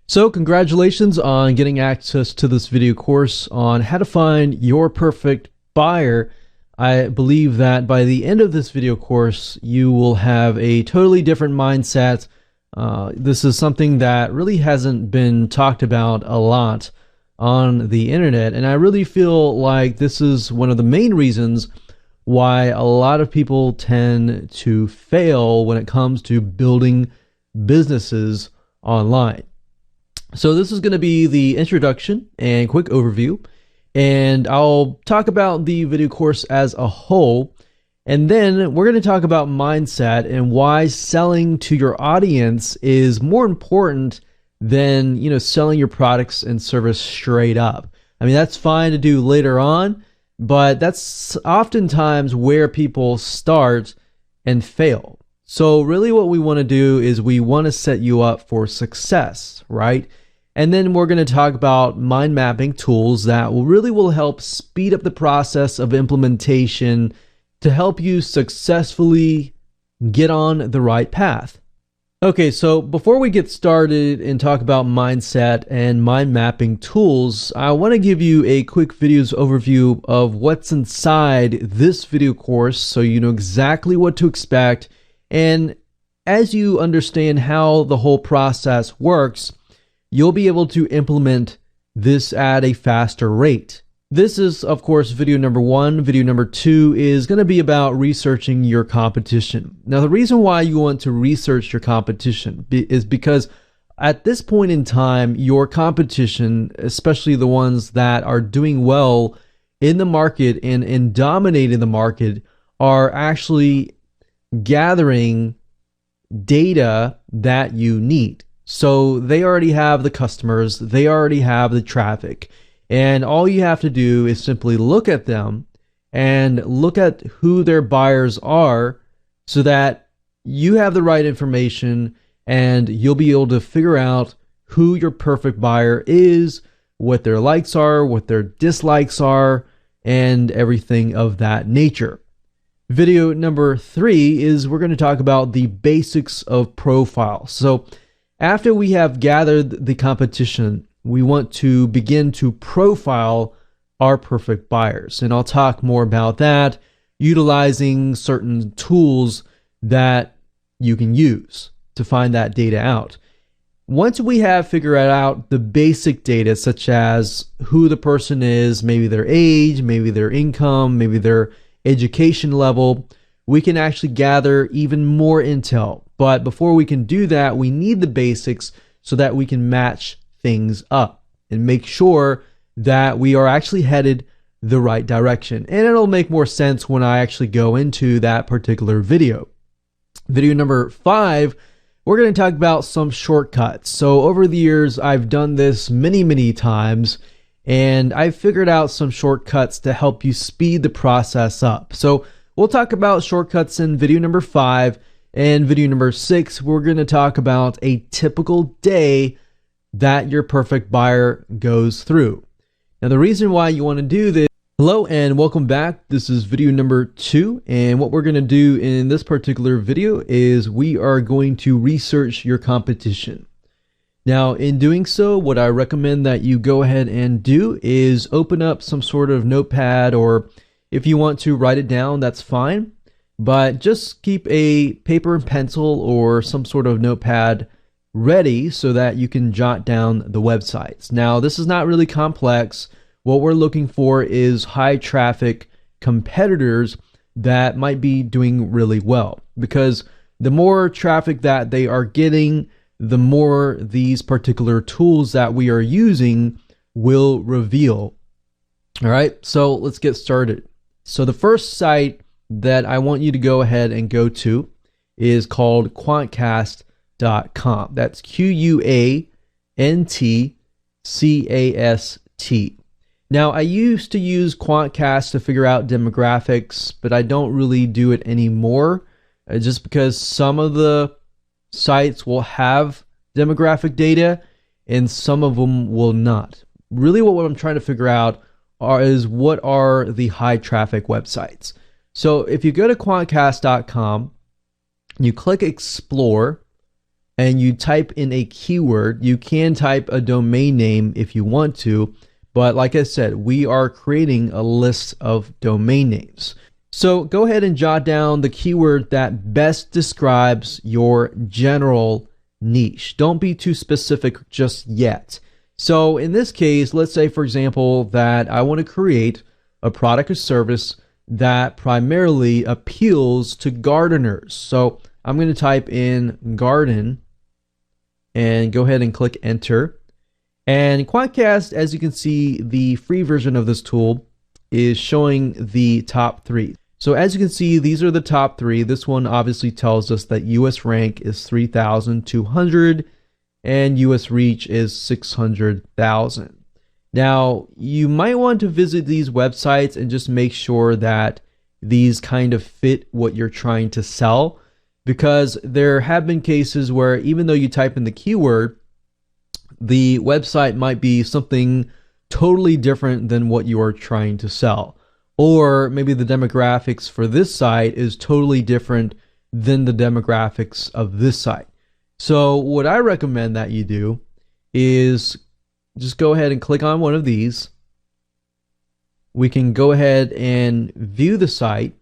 So congratulations on getting access to this video course on how to find your perfect buyer. I believe that by the end of this video course, you will have a totally different mindset. This is something that really hasn't been talked about a lot on the internet, and I really feel like this is one of the main reasons why a lot of people tend to fail when it comes to building businesses online. So this is going to be the introduction and quick overview, and I'll talk about the video course as a whole, and then we're going to talk about mindset and why selling to your audience is more important than, selling your products and service straight up. I mean, that's fine to do later on, but that's oftentimes where people start and fail. So really what we want to do is we want to set you up for success, right? And then we're going to talk about mind mapping tools that will help speed up the process of implementation to help you successfully get on the right path. Okay, so before we get started and talk about mindset and mind mapping tools, I want to give you a quick videos overview of what's inside this video course so you know exactly what to expect. And as you understand how the whole process works, you'll be able to implement this at a faster rate. This is, of course, video number one. Video number two is going to be about researching your competition. Now, the reason why you want to research your competition is because at this point in time, your competition, especially the ones that are doing well in the market and dominating the market, are actually gathering data that you need. So they already have the customers, they already have the traffic, and all you have to do is simply look at them and look at who their buyers are so that you have the right information and you'll be able to figure out who your perfect buyer is, what their likes are, what their dislikes are, and everything of that nature. Video number three is we're going to talk about the basics of profile. So after we have gathered the competition, we want to begin to profile our perfect buyers. And I'll talk more about that, utilizing certain tools that you can use to find that data out. Once we have figured out the basic data, such as who the person is, maybe their age, maybe their income, maybe their education level, we can actually gather even more intel. But before we can do that, we need the basics so that we can match things up and make sure that we are actually headed the right direction. And it'll make more sense when I actually go into that particular video. Video number five, we're going to talk about some shortcuts. So over the years, I've done this many times, and I've figured out some shortcuts to help you speed the process up. So we'll talk about shortcuts in video number five. And video number six, we're going to talk about a typical day that your perfect buyer goes through. Now, the reason why you want to do this, hello and welcome back. This is video number two. And what we're going to do in this particular video is we are going to research your competition. Now, in doing so, what I recommend that you go ahead and do is open up some sort of notepad, or if you want to write it down, that's fine. But just keep a paper and pencil or some sort of notepad ready so that you can jot down the websites. Now, this is not really complex. What we're looking for is high traffic competitors that might be doing really well, because the more traffic that they are getting, the more these particular tools that we are using will reveal. All right, so let's get started. So the first site that I want you to go ahead and go to is called Quantcast.com. That's QUANTCAST. Now, I used to use Quantcast to figure out demographics, but I don't really do it anymore, just because some of the sites will have demographic data and some of them will not. Really what I'm trying to figure out is what are the high traffic websites. So if you go to Quantcast.com, you click explore, and you type in a keyword. You can type a domain name if you want to, but like I said, we are creating a list of domain names. So go ahead and jot down the keyword that best describes your general niche. Don't be too specific just yet. So in this case, let's say, for example, that I want to create a product or service that primarily appeals to gardeners. So I'm going to type in garden and go ahead and click enter. And Quantcast, as you can see, the free version of this tool is showing the top 3. So as you can see, these are the top 3. This one obviously tells us that US rank is 3,200 and US reach is 600,000. Now, you might want to visit these websites and just make sure that these kind of fit what you're trying to sell, because there have been cases where even though you type in the keyword, the website might be something totally different than what you are trying to sell. Or maybe the demographics for this site is totally different than the demographics of this site. So what I recommend that you do is just go ahead and click on one of these. We can go ahead and view the site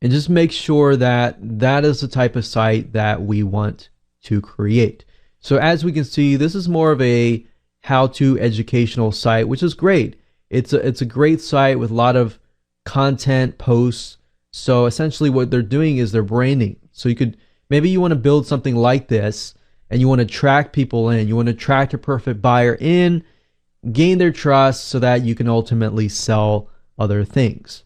and just make sure that that is the type of site that we want to create. So as we can see, this is more of a how-to educational site, which is great. It's a great site with a lot of content posts. So essentially what they're doing is they're branding. So maybe you want to build something like this and you want to attract people in. You want to attract a perfect buyer in, gain their trust so that you can ultimately sell other things.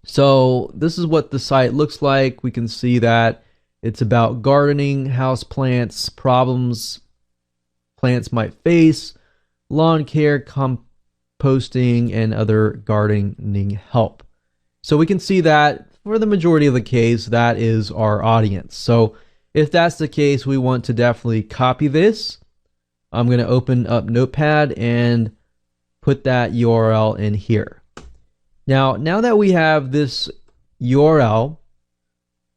So this is what the site looks like. We can see that it's about gardening, house plants, problems plants might face, lawn care, composting, and other gardening help. So we can see that for the majority of the case, that is our audience. So if that's the case, we want to definitely copy this. I'm going to open up Notepad and put that URL in here. Now that we have this URL,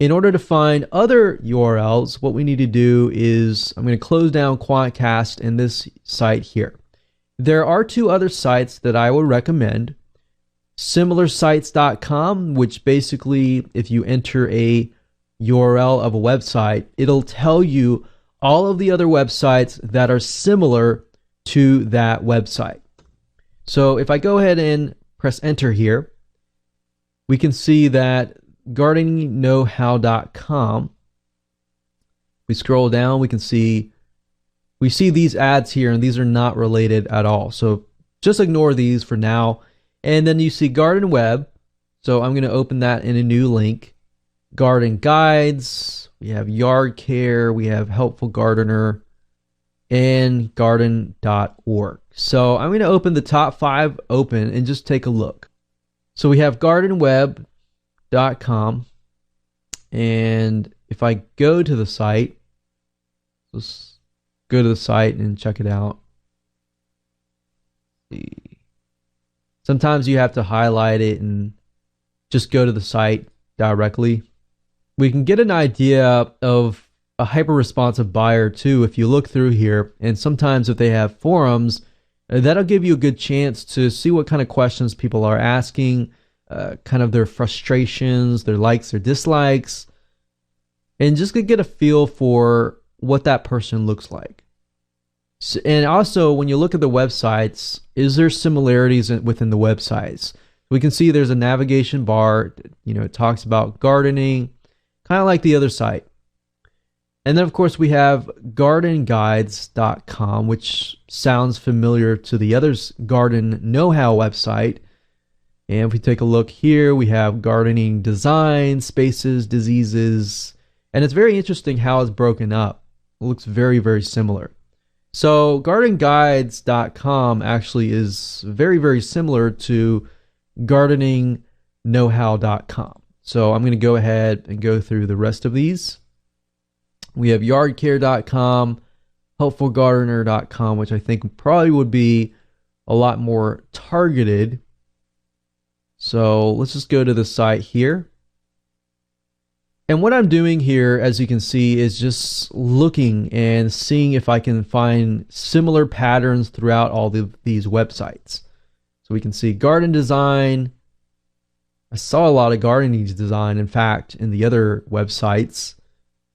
in order to find other URLs, what we need to do is I'm going to close down Quantcast and this site here. There are 2 other sites that I would recommend. Similarsites.com, which basically, if you enter a URL of a website, it'll tell you all of the other websites that are similar to that website. So if I go ahead and press enter here, we can see that gardeningknowhow.com. We scroll down, we see these ads here, and these are not related at all. So just ignore these for now. And then you see Garden Web. So I'm going to open that in a new link. Garden guides, we have yard care, we have helpful gardener, and garden.org. So I'm going to open the top 5 open and just take a look. So we have gardenweb.com, and if I go to the site, let's go to the site and check it out. Sometimes you have to highlight it and just go to the site directly. We can get an idea of a hyper-responsive buyer too if you look through here, and sometimes if they have forums, that'll give you a good chance to see what kind of questions people are asking, kind of their frustrations, their likes, their dislikes, and just to get a feel for what that person looks like. So, and also, when you look at the websites, is there similarities within the websites? We can see there's a navigation bar. It talks about gardening, kind of like the other site. And then, of course, we have gardenguides.com, which sounds familiar to the other Garden Know-How website. And if we take a look here, we have gardening design, spaces, diseases, and it's very interesting how it's broken up. It looks very, very similar. So gardenguides.com actually is very, very similar to gardeningknowhow.com. So I'm going to go ahead and go through the rest of these. We have yardcare.com, helpfulgardener.com, which I think probably would be a lot more targeted. So let's just go to the site here. And what I'm doing here, as you can see, is just looking and seeing if I can find similar patterns throughout all these websites. So we can see garden design. I saw a lot of gardening design, in fact, in the other websites.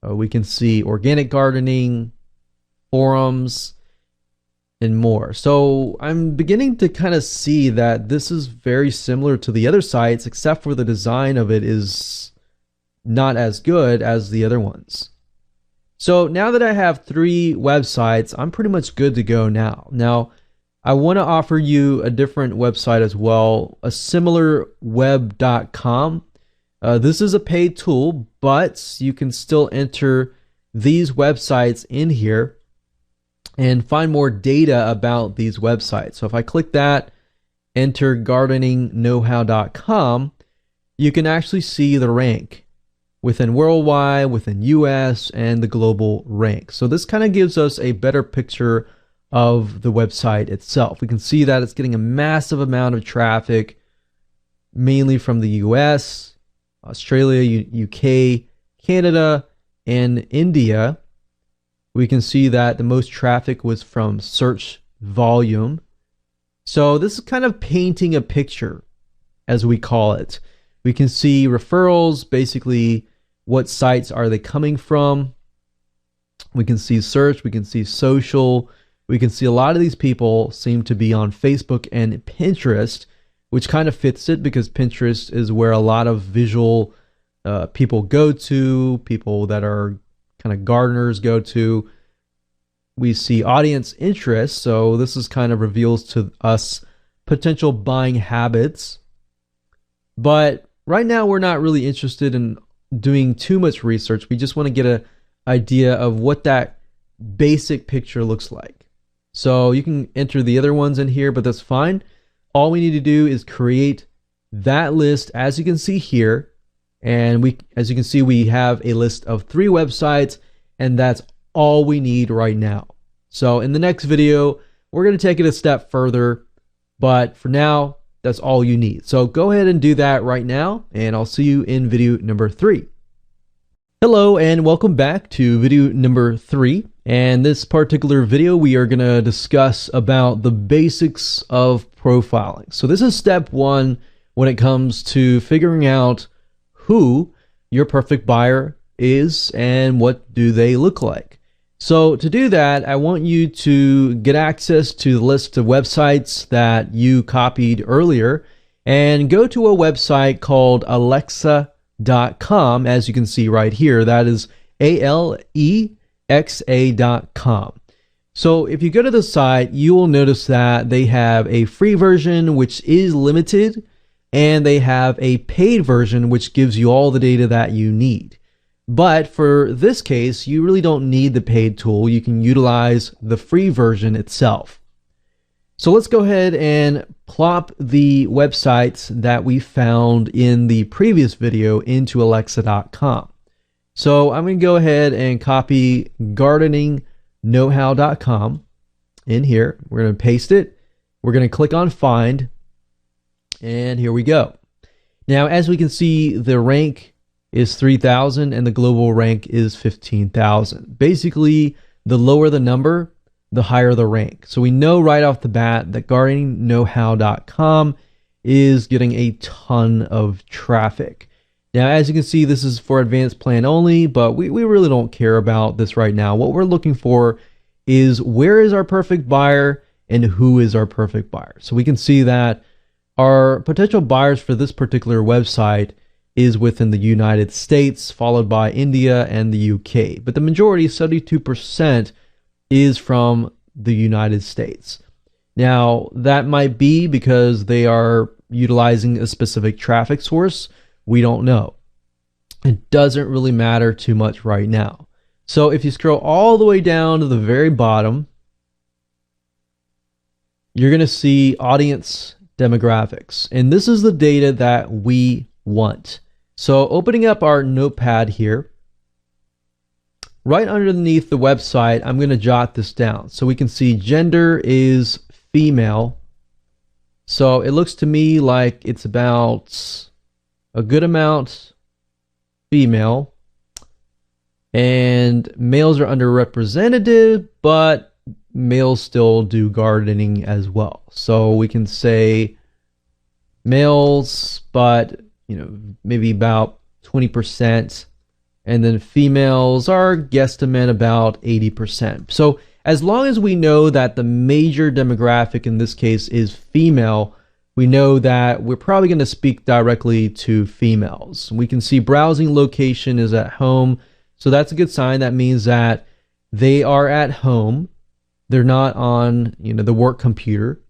We can see organic gardening, forums, and more. So I'm beginning to kind of see that this is very similar to the other sites, except for the design of it is not as good as the other ones. So now that I have 3 websites, I'm pretty much good to go now. Now, I want to offer you a different website as well, a similar web.com. This is a paid tool, but you can still enter these websites in here and find more data about these websites. So if I click that, enter gardeningknowhow.com, you can actually see the rank within worldwide, within US, and the global rank. So this kind of gives us a better picture of the website itself. We can see that it's getting a massive amount of traffic, mainly from the US, Australia, UK, Canada, and India. We can see that the most traffic was from search volume. So this is kind of painting a picture, as we call it. We can see referrals, basically what sites are they coming from. We can see search, we can see social. We can see a lot of these people seem to be on Facebook and Pinterest, which kind of fits it because Pinterest is where a lot of visual people go to, people that are kind of gardeners go to. We see audience interest, so this is kind of reveals to us potential buying habits. But right now we're not really interested in doing too much research. We just want to get an idea of what that basic picture looks like. So you can enter the other ones in here, but that's fine. All we need to do is create that list, as you can see here. And as you can see, we have a list of 3 websites, and that's all we need right now. So in the next video, we're going to take it a step further, but for now, that's all you need. So go ahead and do that right now, and I'll see you in video number 3. Hello, and welcome back to video number 3. And this particular video, we are going to discuss about the basics of profiling. So this is step 1 when it comes to figuring out who your perfect buyer is and what do they look like. So to do that, I want you to get access to the list of websites that you copied earlier and go to a website called Alexa.com, as you can see right here. That is ALEXA.com. So if you go to the site, you will notice that they have a free version, which is limited, and they have a paid version, which gives you all the data that you need. But for this case, you really don't need the paid tool. You can utilize the free version itself. So let's go ahead and plop the websites that we found in the previous video into Alexa.com. So I'm going to go ahead and copy gardeningknowhow.com in here. We're going to paste it. We're going to click on find. And here we go. Now, as we can see, the rank is 3,000 and the global rank is 15,000. Basically, the lower the number, the higher the rank. So we know right off the bat that gardeningknowhow.com is getting a ton of traffic. Now, as you can see, this is for advanced plan only, but we really don't care about this right now. What we're looking for is where is our perfect buyer and who is our perfect buyer. So we can see that our potential buyers for this particular website is within the United States, followed by India and the UK. But the majority, 72%, is from the United States. Now, that might be because they are utilizing a specific traffic source. We don't know. It doesn't really matter too much right now. So if you scroll all the way down to the very bottom, you're going to see audience demographics. And this is the data that we want. So opening up our notepad here, right underneath the website, I'm going to jot this down. So we can see gender is female. So it looks to me like it's about a good amount female. And males are underrepresented, but males still do gardening as well. So we can say males, but maybe about 20%, and then females are guesstimate about 80%. So as long as we know that the major demographic in this case is female, we know that we're probably going to speak directly to females. We can see browsing location is at home, so that's a good sign. That means that they are at home. They're not on the work computer.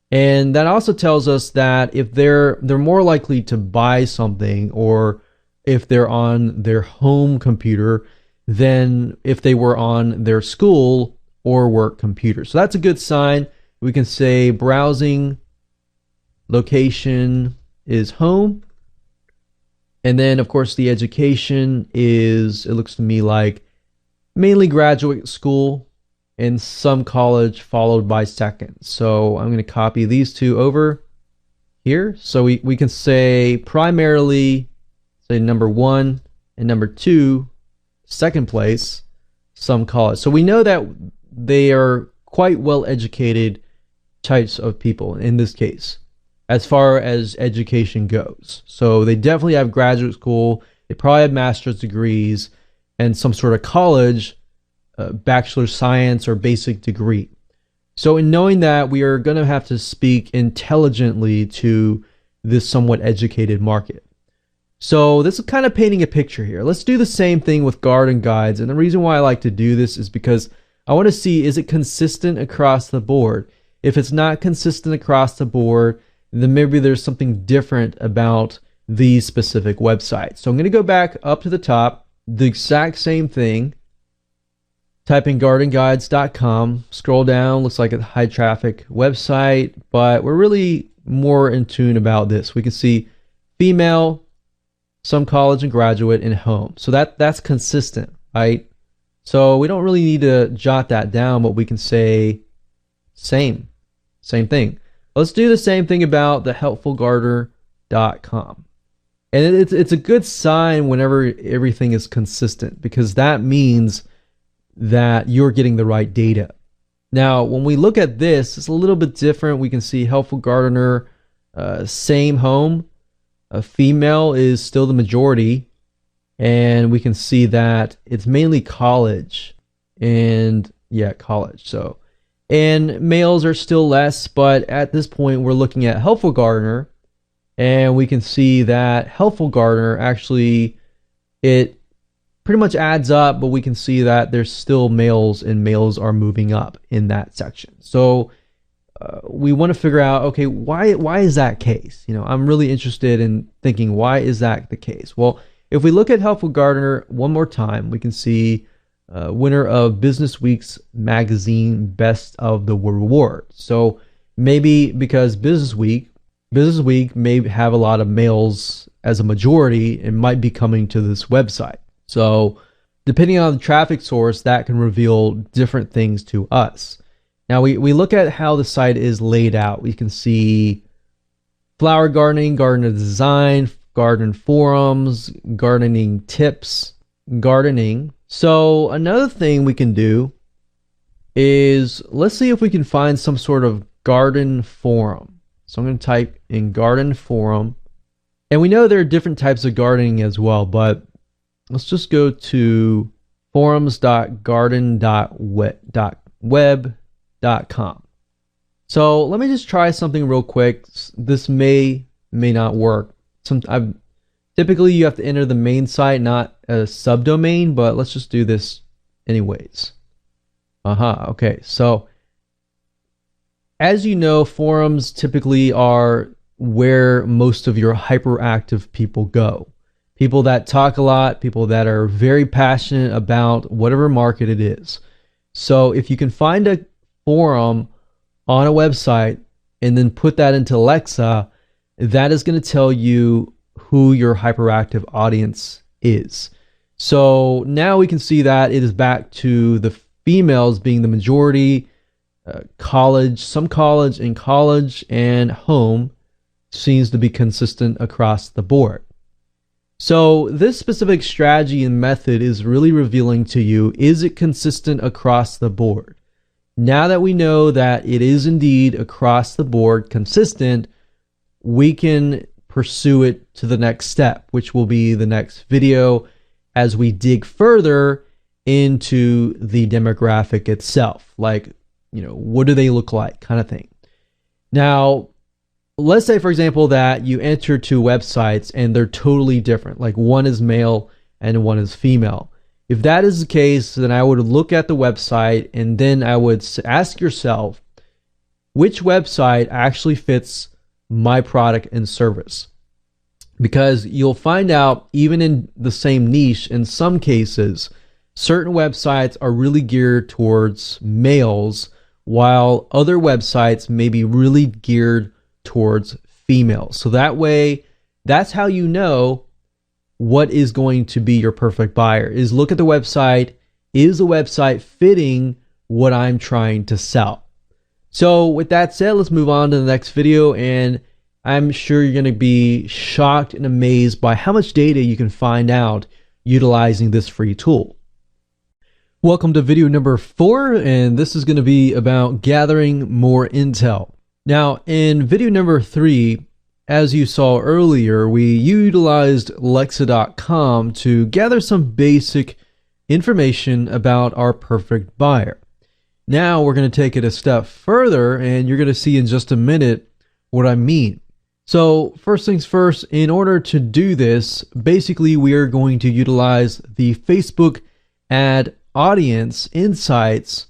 And that also tells us that if they're more likely to buy something, or if they're on their home computer, than if they were on their school or work computer. So that's a good sign. We can say browsing location is home. And then of course the education is, it looks to me like mainly graduate school and some college followed by second. So I'm going to copy these two over here. So we can say primarily, say number 1 and number 2, second place, some college. So we know that they are quite well educated types of people in this case, as far as education goes. So they definitely have graduate school, they probably have master's degrees, and some sort of college, bachelor science or basic degree. So in knowing that, we are going to have to speak intelligently to this somewhat educated market. So this is kind of painting a picture here. Let's do the same thing with garden guides. And the reason why I like to do this is because I want to see, is it consistent across the board? If it's not consistent across the board, then maybe there's something different about these specific websites. So I'm going to go back up to the top, the exact same thing. Type in gardenguides.com, scroll down, looks like a high traffic website, but we're really more in tune about this. We can see female, some college and graduate, and home. So that's consistent, right? So we don't really need to jot that down, but we can say same thing. Let's do the same thing about the helpfulgardener.com. And it's a good sign whenever everything is consistent, because that means that you're getting the right data. Now, when we look at this, it's a little bit different. We can see Helpful Gardener, same home. Female is still the majority. And we can see that it's mainly college. And yeah, college. So, and males are still less, but at this point, we're looking at Helpful Gardener. And we can see that Helpful Gardener actually, it pretty much adds up, but we can see that there's still males, and males are moving up in that section. So we want to figure out, okay, why is that case? I'm really interested in thinking, why is that the case? Well, if we look at Helpful Gardener one more time, we can see winner of Business Week's magazine Best of the Reward. So maybe because Business Week may have a lot of males as a majority and might be coming to this website. So depending on the traffic source, that can reveal different things to us. Now we look at how the site is laid out. We can see flower gardening, gardener design, garden forums, gardening tips, gardening. So another thing we can do is, let's see if we can find some sort of garden forum. So I'm going to type in garden forum. And we know there are different types of gardening as well, but let's just go to forums.garden.web.com. So let me just try something real quick. This may not work. Typically you have to enter the main site, not a subdomain, but let's just do this anyways. Okay, so as you know, forums typically are where most of your hyperactive people go. People that talk a lot, people that are very passionate about whatever market it is. So if you can find a forum on a website and then put that into Alexa, that is going to tell you who your hyperactive audience is. So now we can see that it is back to the females being the majority, college, some college, and home seems to be consistent across the board. So this specific strategy and method is really revealing to you, is it consistent across the board? Now that we know that it is indeed across the board consistent, we can pursue it to the next step, which will be the next video as we dig further into the demographic itself. Like, what do they look like, kind of thing. Now, let's say, for example, that you enter two websites and they're totally different. Like one is male and one is female. If that is the case, then I would look at the website and then I would ask yourself, which website actually fits my product and service? Because you'll find out, even in the same niche, in some cases, certain websites are really geared towards males, while other websites may be really geared towards females. So that way, that's how you know what is going to be your perfect buyer, is look at the website. Is the website fitting what I'm trying to sell? So with that said, let's move on to the next video, and I'm sure you're going to be shocked and amazed by how much data you can find out utilizing this free tool. Welcome to video number 4, and this is going to be about gathering more intel. Now, in video number 3, as you saw earlier, we utilized Alexa.com to gather some basic information about our perfect buyer. Now we're going to take it a step further, and you're going to see in just a minute what I mean. So first things first, in order to do this, basically we are going to utilize the Facebook Ad Audience Insights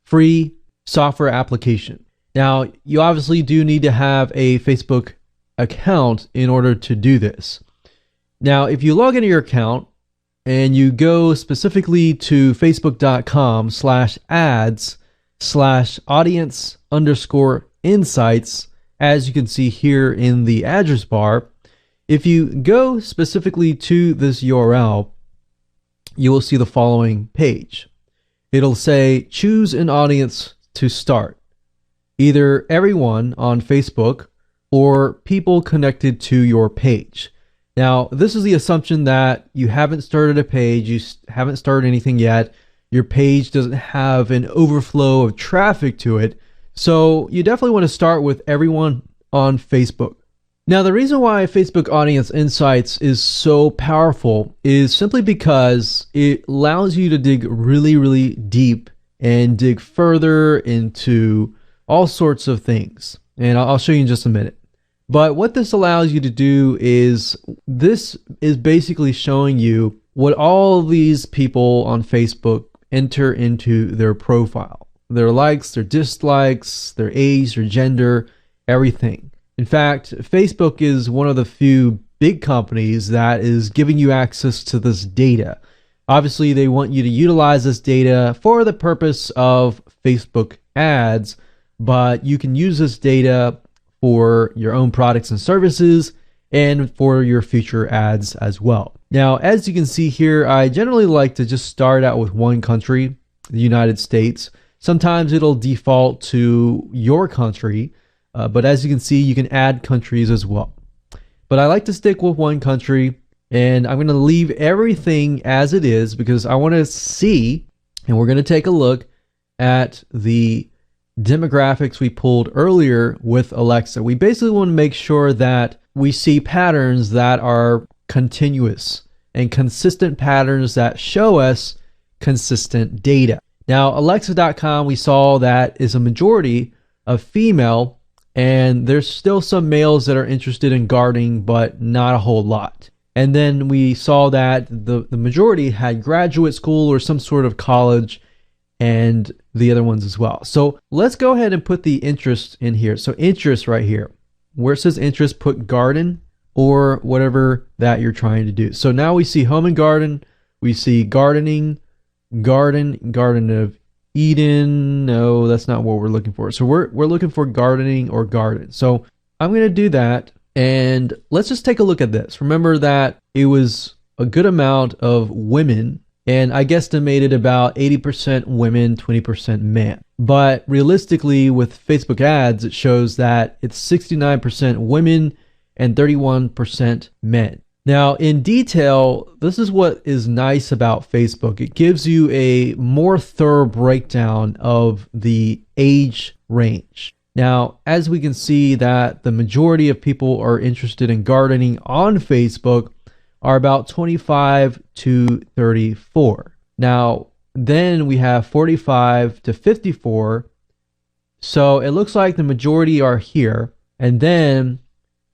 free software application. Now, you obviously do need to have a Facebook account in order to do this. Now, if you log into your account and you go specifically to facebook.com/ads/audience_insights, as you can see here in the address bar, if you go specifically to this URL, you will see the following page. It'll say, choose an audience to start. Either everyone on Facebook or people connected to your page. Now, this is the assumption that you haven't started a page, you haven't started anything yet, your page doesn't have an overflow of traffic to it, so you definitely want to start with everyone on Facebook. Now, the reason why Facebook Audience Insights is so powerful is simply because it allows you to dig really, really deep and dig further into all sorts of things. And I'll show you in just a minute. But what this allows you to do is, this is basically showing you what all these people on Facebook enter into their profile. Their likes, their dislikes, their age, their gender, everything. In fact, Facebook is one of the few big companies that is giving you access to this data. Obviously, they want you to utilize this data for the purpose of Facebook ads, but you can use this data for your own products and services and for your future ads as well. Now, as you can see here, I generally like to just start out with one country, the United States. Sometimes it'll default to your country, but as you can see, you can add countries as well. But I like to stick with one country, and I'm going to leave everything as it is because I want to see, and we're going to take a look at the demographics we pulled earlier with Alexa. We basically want to make sure that we see patterns that are continuous and consistent patterns that show us consistent data. Now, Alexa.com, we saw that is a majority of female, and there's still some males that are interested in gardening, but not a whole lot. And then we saw that the majority had graduate school or some sort of college, and the other ones as well. So let's go ahead and put the interest in here. So interest right here, where it says interest, put garden or whatever that you're trying to do. So now we see home and garden, we see gardening, Garden of Eden. No, that's not what we're looking for. So we're looking for gardening or garden. So I'm going to do that, and let's just take a look at this. Remember that it was a good amount of women, and I guesstimated about 80% women, 20% men. But realistically, with Facebook ads, it shows that it's 69% women and 31% men. Now, in detail, this is what is nice about Facebook. It gives you a more thorough breakdown of the age range. Now, as we can see that the majority of people are interested in gardening on Facebook are about 25 to 34. Now, then we have 45 to 54. So it looks like the majority are here. And then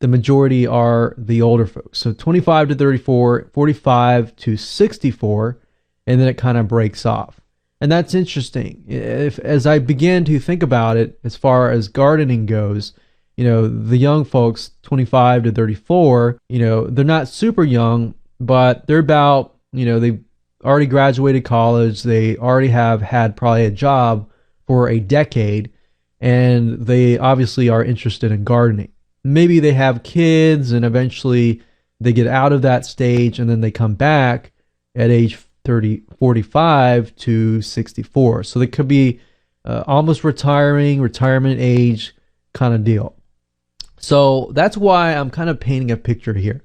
the majority are the older folks. So 25 to 34, 45 to 64, and then it kind of breaks off. And that's interesting. As I began to think about it, as far as gardening goes, the young folks, 25 to 34, they're not super young, but they're about, they already graduated college. They already have had probably a job for a decade, and they obviously are interested in gardening. Maybe they have kids and eventually they get out of that stage and then they come back at age 45 to 64. So they could be almost retirement age kind of deal. So that's why I'm kind of painting a picture here.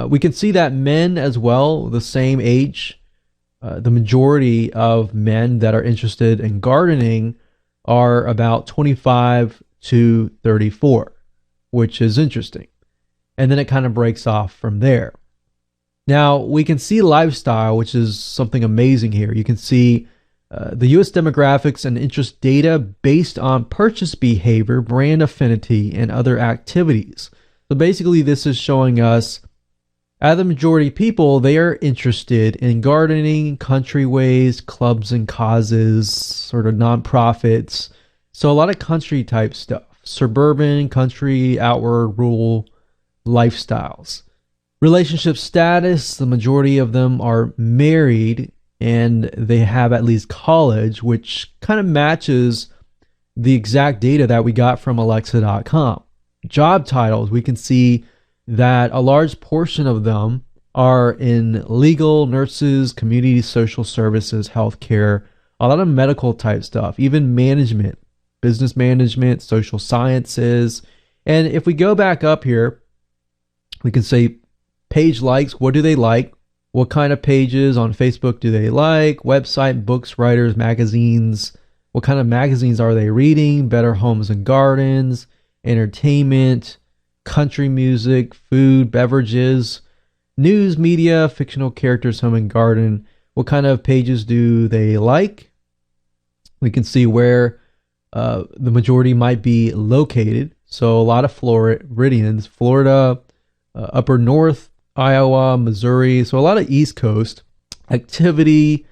We can see that men as well, the same age, the majority of men that are interested in gardening are about 25 to 34. Which is interesting. And then it kind of breaks off from there. Now, we can see lifestyle, which is something amazing here. You can see the US demographics and interest data based on purchase behavior, brand affinity, and other activities. So basically, this is showing us, out of the majority of people, they are interested in gardening, country ways, clubs and causes, sort of nonprofits. So a lot of country type stuff. Suburban, country, outward, rural lifestyles. Relationship status, the majority of them are married and they have at least college, which kind of matches the exact data that we got from Alexa.com. Job titles, we can see that a large portion of them are in legal, nurses, community social services, healthcare, a lot of medical type stuff, even management. Business management, social sciences. And if we go back up here, we can say page likes. What do they like? What kind of pages on Facebook do they like? Website, books, writers, magazines. What kind of magazines are they reading? Better Homes and Gardens, entertainment, country music, food, beverages, news, media, fictional characters, home and garden. What kind of pages do they like? We can see where the majority might be located. So a lot of Floridians, Florida, upper north, Iowa, Missouri. So a lot of East Coast activity.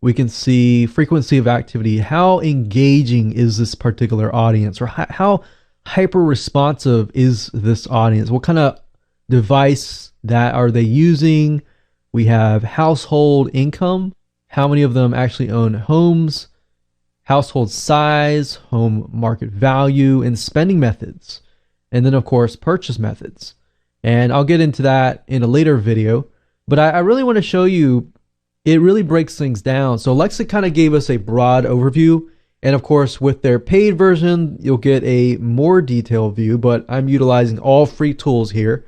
We can see frequency of activity. How engaging is this particular audience, or how hyper responsive is this audience? What kind of device that are they using? We have household income. How many of them actually own homes? Household size, home market value, and spending methods. And then, of course, purchase methods. And I'll get into that in a later video. But I really want to show you, it really breaks things down. So Alexa kind of gave us a broad overview. And of course, with their paid version, you'll get a more detailed view. But I'm utilizing all free tools here.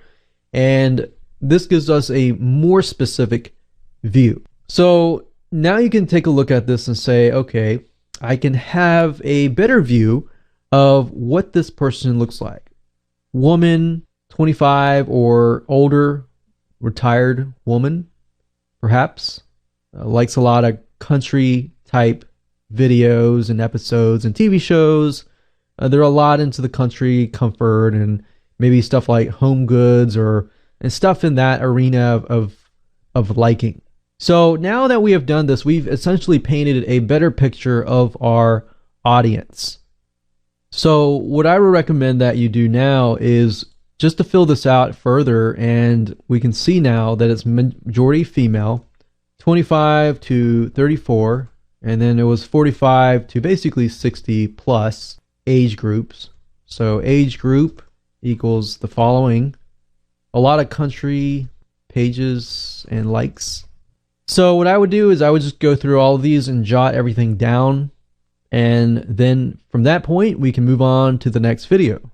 And this gives us a more specific view. So now you can take a look at this and say, okay, I can have a better view of what this person looks like. Woman, 25 or older, retired woman, perhaps, likes a lot of country type videos and episodes and TV shows. They're a lot into the country comfort and maybe stuff like home goods and stuff in that arena of liking. So now that we have done this, we've essentially painted a better picture of our audience. So what I would recommend that you do now is just to fill this out further, and we can see now that it's majority female, 25 to 34, and then it was 45 to basically 60 plus age groups. So age group equals the following: a lot of country pages and likes. So what I would do is I would just go through all of these and jot everything down. And then from that point, we can move on to the next video.